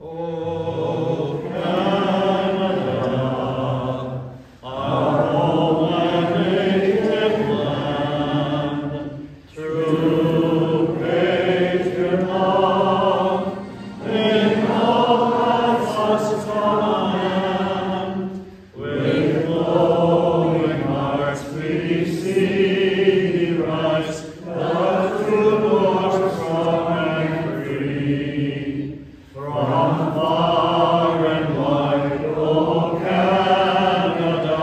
O Canada, our home and native land, true patriot love, in all hearts command, with glowing hearts we see thee rise, the true Lord strong and free. From far and wide, O Canada,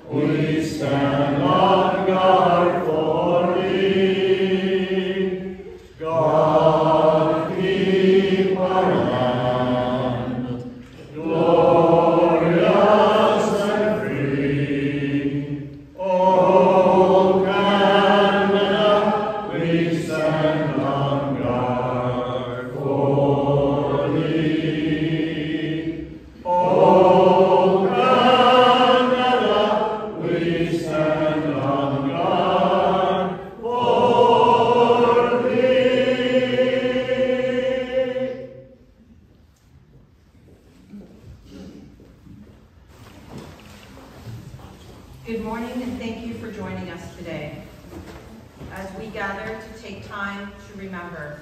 we stand on guard for thee. God keep our land, glorious and free. O Canada, we stand on guard for thee. O Canada, we stand on guard for thee. Good morning, and thank you for joining us today as we gather to take time to remember.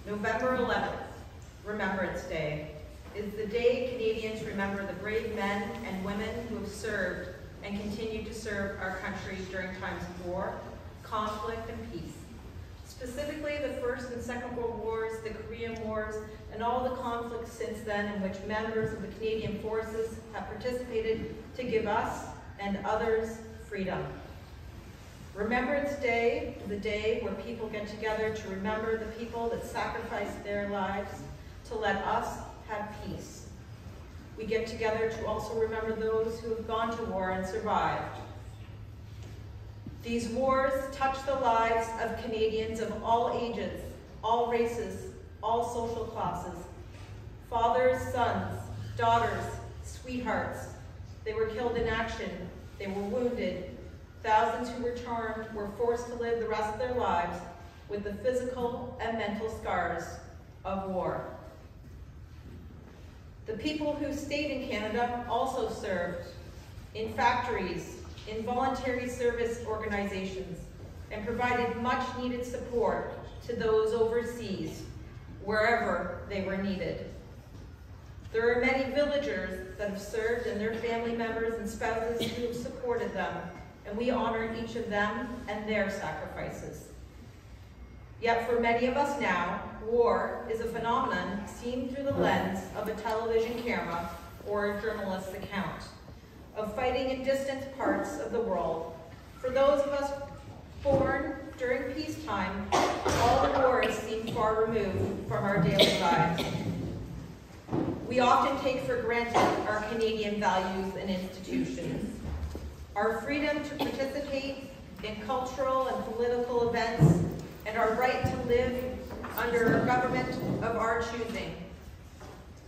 November 11th, Remembrance Day, is the day Canadians remember the brave men and women who have served and continue to serve our country during times of war, conflict, and peace. Specifically, the First and Second World Wars, the Korean Wars, and all the conflicts since then in which members of the Canadian forces have participated to give us and others freedom. Remembrance Day is a day where people get together to remember the people that sacrificed their lives to let us have peace. We get together to also remember those who have gone to war and survived. These wars touch the lives of Canadians of all ages, all races, all social classes, fathers, sons, daughters, sweethearts. They were killed in action, they were wounded. Thousands who returned were forced to live the rest of their lives with the physical and mental scars of war. The people who stayed in Canada also served in factories, in voluntary service organizations, and provided much needed support to those overseas, wherever they were needed. There are many villagers that have served and their family members and spouses who have supported them, and we honor each of them and their sacrifices. Yet for many of us now, war is a phenomenon seen through the lens of a television camera or a journalist's account of fighting in distant parts of the world. For those of us born during peacetime, all the wars seem far removed from our daily lives. We often take for granted our Canadian values and institutions, our freedom to participate in cultural and political events, and our right to live under a government of our choosing.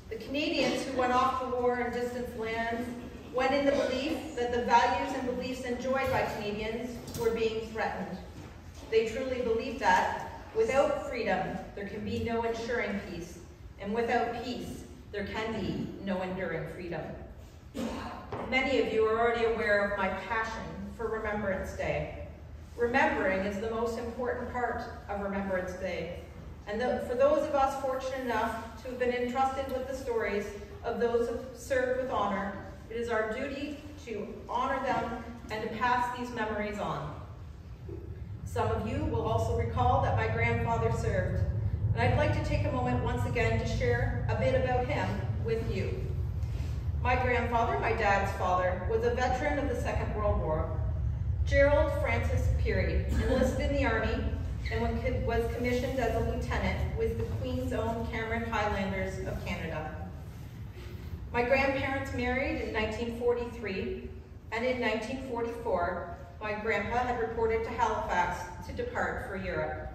The Canadians who went off to war in distant lands went in the belief that the values and beliefs enjoyed by Canadians were being threatened. They truly believed that without freedom, there can be no ensuring peace, and without peace, there can be no enduring freedom. Many of you are already aware of my passion for Remembrance Day. Remembering is the most important part of Remembrance Day. And for those of us fortunate enough to have been entrusted with the stories of those who have served with honor, it is our duty to honor them and to pass these memories on. Some of you will also recall that my grandfather served, and I'd like to take a moment once again to share a bit about him with you. My grandfather, my dad's father, was a veteran of the Second World War. Gerald Francis Peary enlisted in the Army and was commissioned as a lieutenant with the Queen's Own Cameron Highlanders of Canada. My grandparents married in 1943, and in 1944, my grandpa had reported to Halifax to depart for Europe.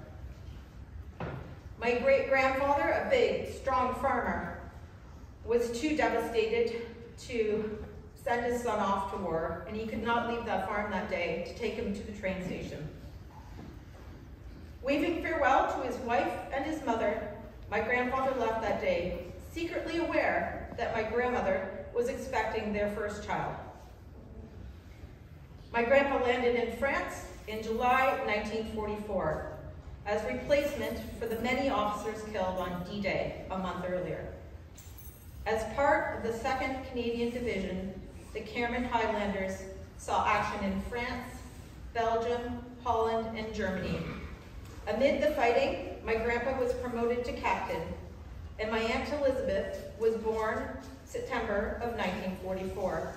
My great-grandfather, a big, strong farmer, was too devastated to send his son off to war, and he could not leave that farm that day to take him to the train station. Waving farewell to his wife and his mother, My grandfather left that day, secretly aware that my grandmother was expecting their first child. My grandpa landed in France in July 1944 as replacement for the many officers killed on D-Day a month earlier. As part of the 2nd Canadian Division, the Cameron Highlanders saw action in France, Belgium, Holland, and Germany. Amid the fighting, my grandpa was promoted to captain, and my Aunt Elizabeth was born September of 1944.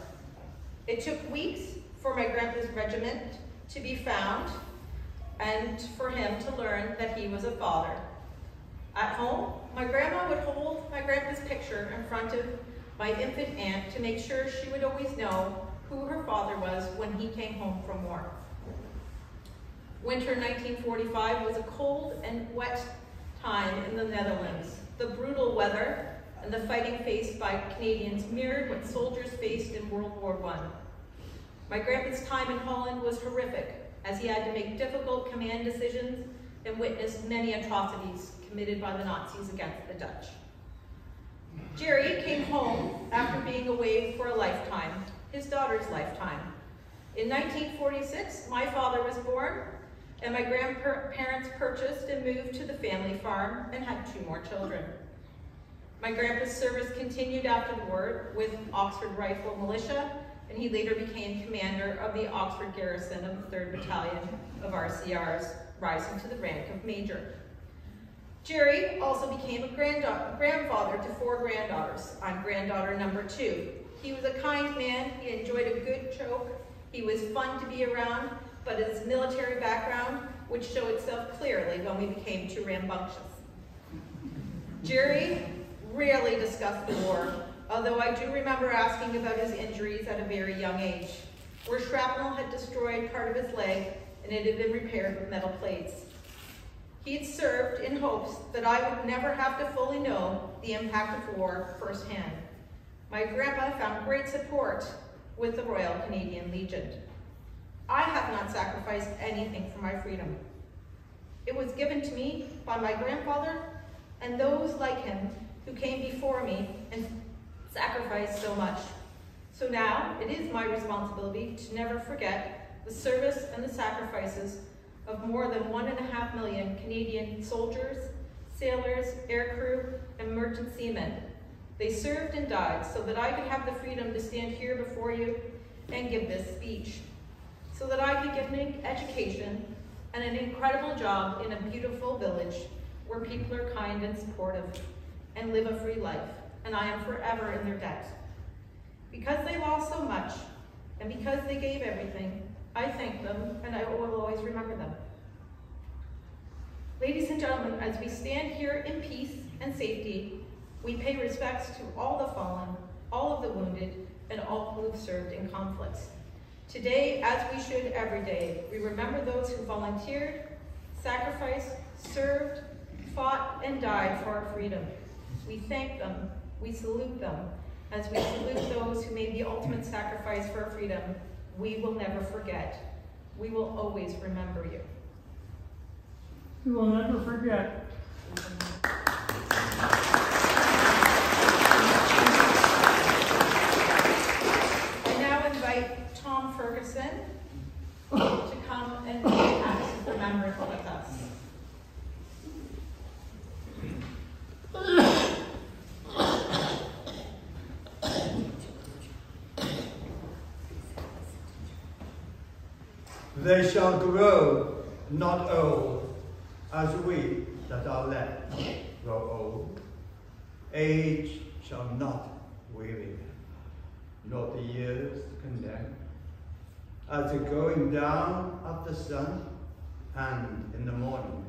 It took weeks for my grandpa's regiment to be found and for him to learn that he was a father. At home, my grandma would hold my grandpa's picture in front of my infant aunt to make sure she would always know who her father was when he came home from war. Winter 1945 was a cold and wet time in the Netherlands. The brutal weather and the fighting faced by Canadians mirrored what soldiers faced in World War I. My grandpa's time in Holland was horrific, as he had to make difficult command decisions and witnessed many atrocities committed by the Nazis against the Dutch. Jerry came home after being away for a lifetime, his daughter's lifetime. In 1946, my father was born, and my grandparents purchased and moved to the family farm and had 2 more children. My grandpa's service continued after the war with Oxford Rifle Militia, and he later became commander of the Oxford Garrison of the 3rd Battalion of RCRs, rising to the rank of major. Jerry also became a grandfather to 4 granddaughters. I'm granddaughter number 2. He was a kind man, he enjoyed a good joke, he was fun to be around, but his military background would show itself clearly when we became too rambunctious. Jerry rarely discussed the war, although I do remember asking about his injuries at a very young age, where shrapnel had destroyed part of his leg and it had been repaired with metal plates. He had served in hopes that I would never have to fully know the impact of war firsthand. My grandpa found great support with the Royal Canadian Legion. I have not sacrificed anything for my freedom. It was given to me by my grandfather and those like him who came before me and sacrificed so much. So now it is my responsibility to never forget the service and the sacrifices of more than 1.5 million Canadian soldiers, sailors, aircrew, and merchant seamen. They served and died so that I could have the freedom to stand here before you and give this speech, so that I could get an education and an incredible job in a beautiful village where people are kind and supportive and live a free life, and I am forever in their debt. Because they lost so much, and because they gave everything, I thank them, and I will always remember them. Ladies and gentlemen, as we stand here in peace and safety, we pay respects to all the fallen, all of the wounded, and all who have served in conflicts. Today, as we should every day, we remember those who volunteered, sacrificed, served, fought, and died for our freedom. We thank them, we salute them, as we salute those who made the ultimate sacrifice for our freedom. We will never forget. We will always remember you. We will never forget. I now invite Tom Ferguson to come and lead acts of remembrance with us. They shall grow, not old, as we that are left grow old. Age shall not weary them, nor the years condemn. As the going down of the sun, and in the morning,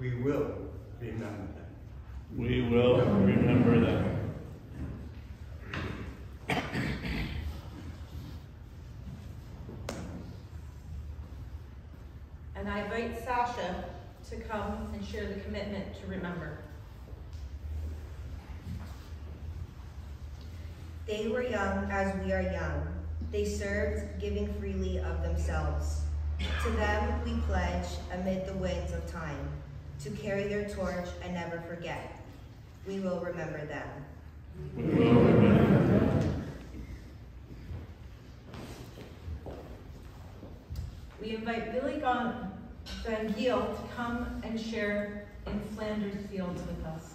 we will remember them. We will remember them. And I invite Sasha to come and share the commitment to remember. They were young as we are young. They served, giving freely of themselves. To them we pledge amid the winds of time. to carry their torch and never forget. We will remember them. We will remember them. We invite Billy Van Giel to come and share in Flanders Fields with us.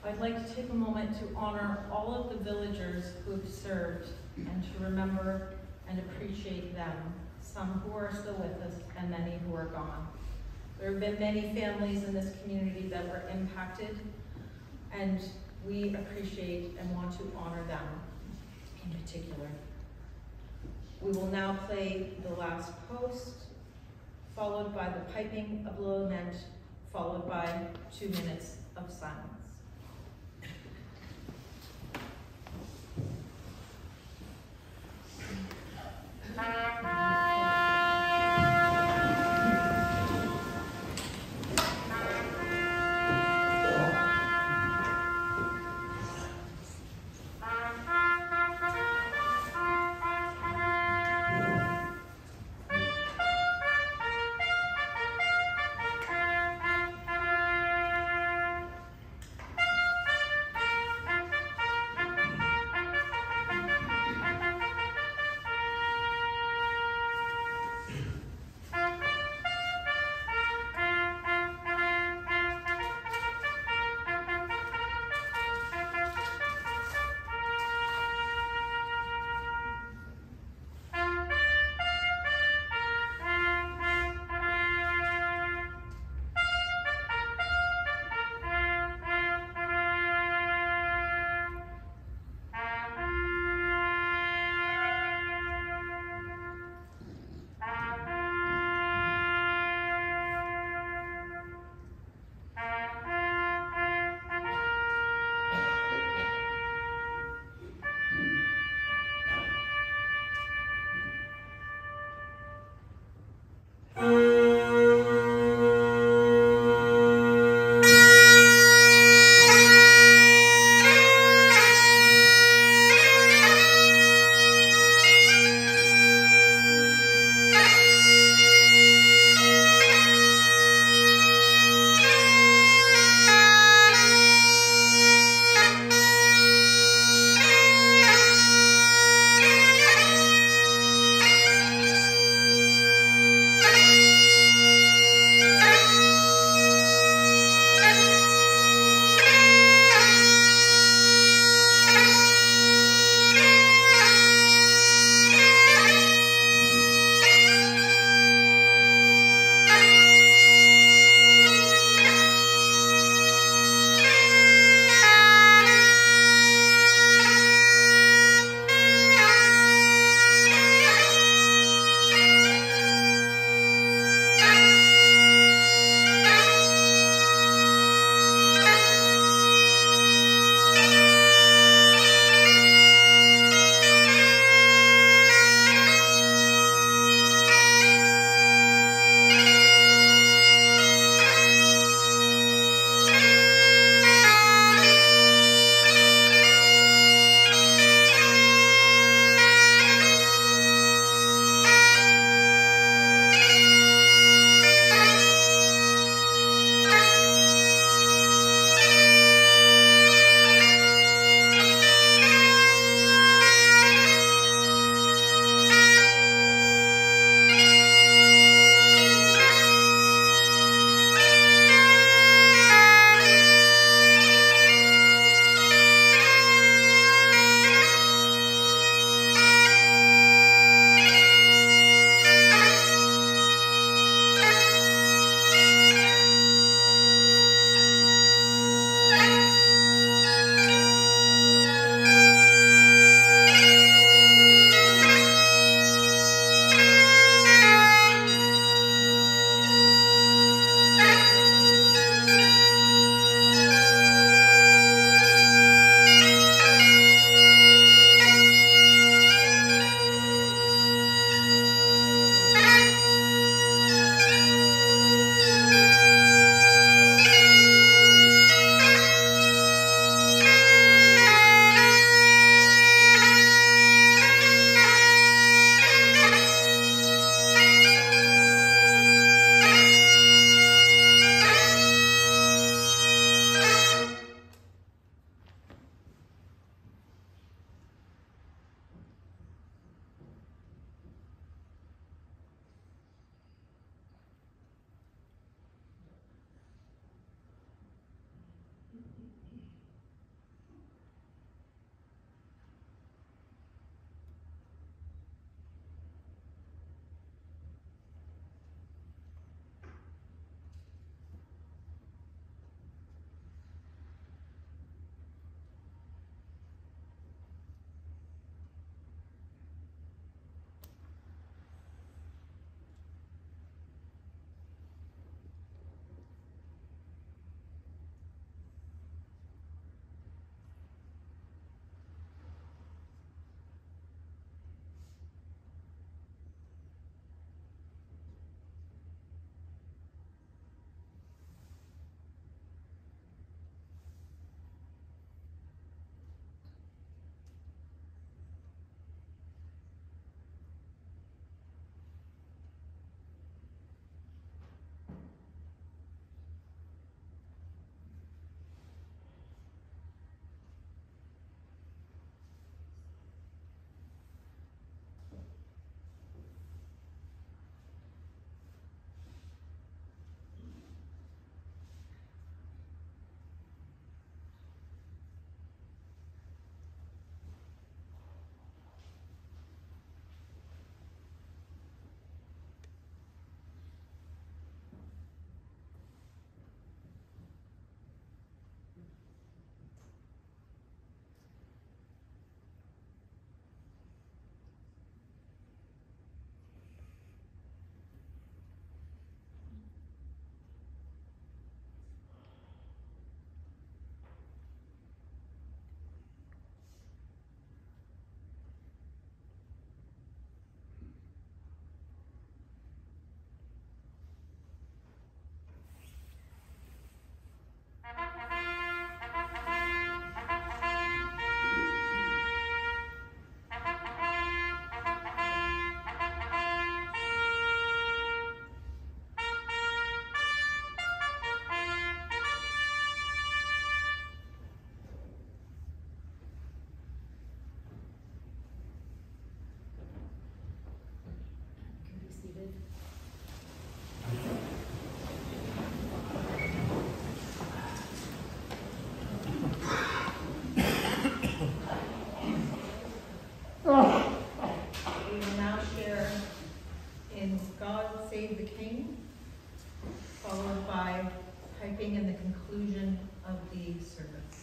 I'd like to take a moment to honor all of the villagers who have served and to remember and appreciate them, some who are still with us and many who are gone. There have been many families in this community that were impacted, and we appreciate and want to honor them in particular. We will now play the last post, followed by the piping of lament, followed by 2 minutes of silence. in God Save the King, followed by piping and the conclusion of the service.